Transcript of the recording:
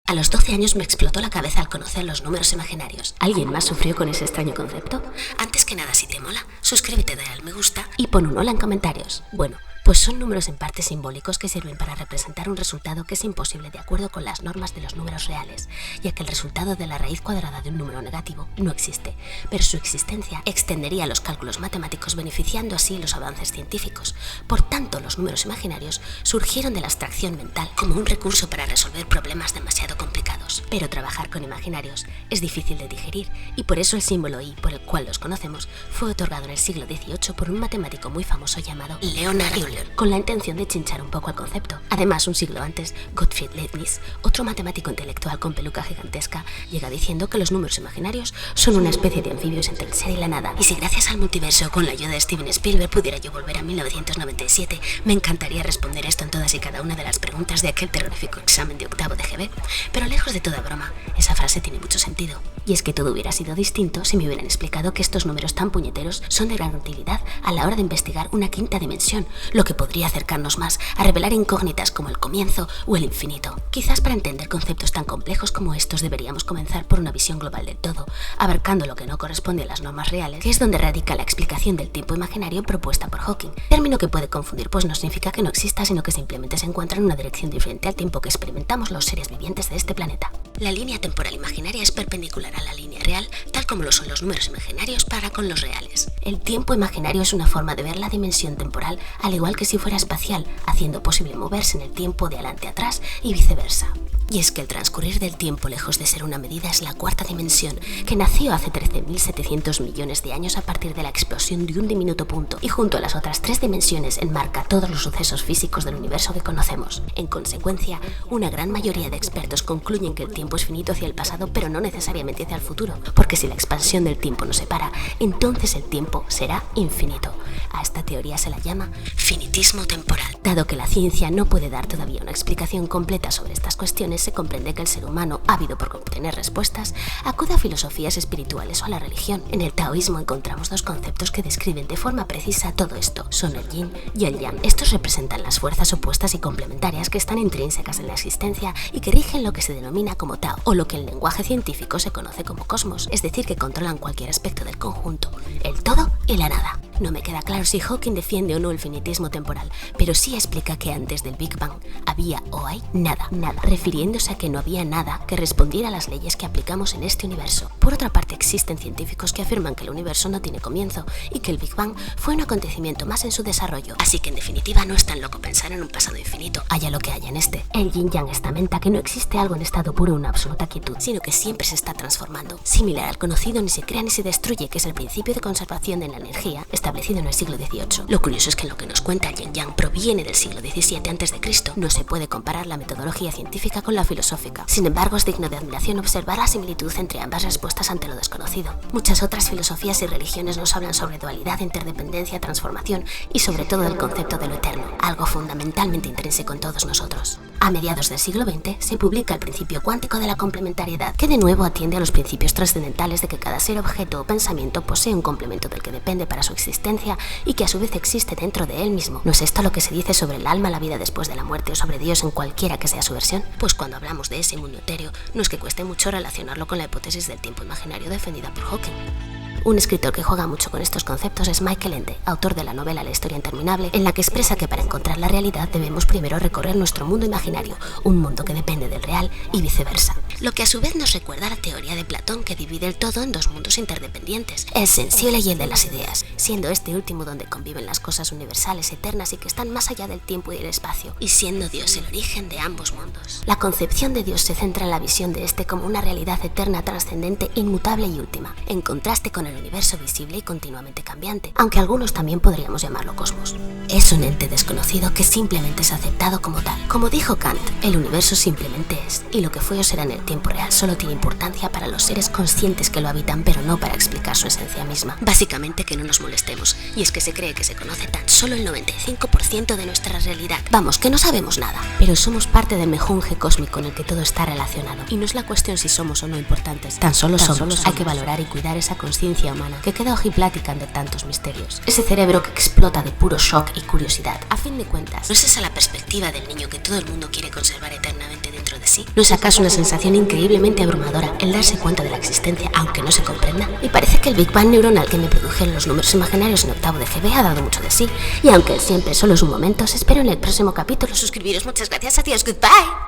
A los 12 años me explotó la cabeza al conocer los números imaginarios. ¿Alguien más sufrió con ese extraño concepto? Antes que nada, si te mola, suscríbete, dale al me gusta y pon un hola en comentarios. Bueno, pues son números en parte simbólicos que sirven para representar un resultado que es imposible de acuerdo con las normas de los números reales, ya que el resultado de la raíz cuadrada de un número negativo no existe, pero su existencia extendería los cálculos matemáticos, beneficiando así los avances científicos. Por tanto, los números imaginarios surgieron de la abstracción mental como un recurso para resolver problemas demasiado complicados. Pero trabajar con imaginarios es difícil de digerir, y por eso el símbolo I, por el cual los conocemos, fue otorgado en el siglo XVIII por un matemático muy famoso llamado Leonard Euler, con la intención de chinchar un poco el concepto. Además, un siglo antes, Gottfried Leibniz, otro matemático intelectual con peluca gigantesca, llega diciendo que los números imaginarios son una especie de anfibios entre el ser y la nada. Y si gracias al multiverso, con la ayuda de Steven Spielberg, pudiera yo volver a 1997, me encantaría responder esto en todas y cada una de las preguntas de aquel terrorífico examen de octavo de GB. Pero lejos de toda broma, esa frase tiene mucho sentido. Y es que todo hubiera sido distinto si me hubieran explicado que estos números tan puñeteros son de gran utilidad a la hora de investigar una quinta dimensión, lo que podría acercarnos más a revelar incógnitas como el comienzo o el infinito. Quizás para entender conceptos tan complejos como estos deberíamos comenzar por una visión global del todo, abarcando lo que no corresponde a las normas reales, que es donde radica la explicación del tiempo imaginario propuesta por Hawking. Término que puede confundir, pues no significa que no exista, sino que simplemente se encuentra en una dirección diferente al tiempo que experimentamos los seres vivientes de este planeta. La línea temporal imaginaria es perpendicular a la línea real, tal como lo son los números imaginarios para con los reales. El tiempo imaginario es una forma de ver la dimensión temporal, al igual que si fuera espacial, haciendo posible moverse en el tiempo de adelante a atrás y viceversa. Y es que el transcurrir del tiempo, lejos de ser una medida, es la cuarta dimensión, que nació hace 13.700 millones de años a partir de la explosión de un diminuto punto, y junto a las otras tres dimensiones enmarca todos los sucesos físicos del universo que conocemos. En consecuencia, una gran mayoría de expertos concluyen que el tiempo es finito hacia el pasado, pero no necesariamente hacia el futuro, porque si la expansión del tiempo no se para, entonces el tiempo será infinito. A esta teoría se la llama finitismo temporal. Dado que la ciencia no puede dar todavía una explicación completa sobre estas cuestiones, se comprende que el ser humano, ávido por obtener respuestas, acude a filosofías espirituales o a la religión. En el taoísmo encontramos dos conceptos que describen de forma precisa todo esto. Son el yin y el yang. Estos representan las fuerzas opuestas y complementarias que están intrínsecas en la existencia y que rigen lo que se denomina como Tao, o lo que en lenguaje científico se conoce como cosmos, es decir, que controlan cualquier aspecto del conjunto, el todo y la nada. No me queda claro si Hawking defiende o no el finitismo temporal, pero sí explica que antes del Big Bang había o hay nada, refiriéndose a que no había nada que respondiera a las leyes que aplicamos en este universo. Por otra parte, existen científicos que afirman que el universo no tiene comienzo y que el Big Bang fue un acontecimiento más en su desarrollo, así que en definitiva no es tan loco pensar en un pasado infinito, haya lo que haya en este. El Yin Yang estamenta que no existe algo en estado puro, una absoluta quietud, sino que siempre se está transformando. Similar al conocido ni se crea ni se destruye, que es el principio de conservación de la energía establecido en el siglo XVIII. Lo curioso es que lo que nos cuenta el Yin Yang proviene del siglo XVII a.C. No se puede comparar la metodología científica con la filosófica. Sin embargo, es digno de admiración observar la similitud entre ambas respuestas ante lo desconocido. Muchas otras filosofías y religiones nos hablan sobre dualidad, interdependencia, transformación y sobre todo del concepto de lo eterno, algo fundamentalmente intrínseco en todos nosotros. A mediados del siglo XX se publica el principio cuántico de la complementariedad, que de nuevo atiende a los principios trascendentales de que cada ser, objeto o pensamiento posee un complemento del que depende para su existencia y que a su vez existe dentro de él mismo. ¿No es esto lo que se dice sobre el alma, la vida después de la muerte o sobre Dios en cualquiera que sea su versión? Pues cuando hablamos de ese mundo etéreo, no es que cueste mucho relacionarlo con la hipótesis del tiempo imaginario defendida por Hawking. Un escritor que juega mucho con estos conceptos es Michael Ende, autor de la novela La historia interminable, en la que expresa que para encontrar la realidad debemos primero recorrer nuestro mundo imaginario, un mundo que depende del real y viceversa. Lo que a su vez nos recuerda a la teoría de Platón, que divide el todo en dos mundos interdependientes, el sensible y el de las ideas, siendo este último donde conviven las cosas universales, eternas y que están más allá del tiempo y el espacio, y siendo Dios el origen de ambos mundos. La concepción de Dios se centra en la visión de este como una realidad eterna, trascendente, inmutable y última, en contraste con el universo visible y continuamente cambiante, aunque algunos también podríamos llamarlo cosmos. Es un ente desconocido que simplemente es aceptado como tal. Como dijo Kant, el universo simplemente es, y lo que fue o será en él tiempo real solo tiene importancia para los seres conscientes que lo habitan, pero no para explicar su esencia misma. Básicamente que no nos molestemos, y es que se cree que se conoce tan solo el 95% de nuestra realidad. Vamos, que no sabemos nada, pero somos parte del mejunje cósmico en el que todo está relacionado. Y no es la cuestión si somos o no importantes, tan solo somos. Hay que valorar y cuidar esa conciencia humana que queda ojiplática ante tantos misterios. Ese cerebro que explota de puro shock y curiosidad. A fin de cuentas, ¿no es esa la perspectiva del niño que todo el mundo quiere conservar eternamente dentro de sí? ¿No es acaso una sensación increíblemente abrumadora el darse cuenta de la existencia aunque no se comprenda? Y parece que el Big Bang neuronal que me produjeron los números imaginarios en octavo de GB ha dado mucho de sí. Y aunque siempre solo es un momento, os espero en el próximo capítulo. Suscribiros, muchas gracias, adiós, goodbye.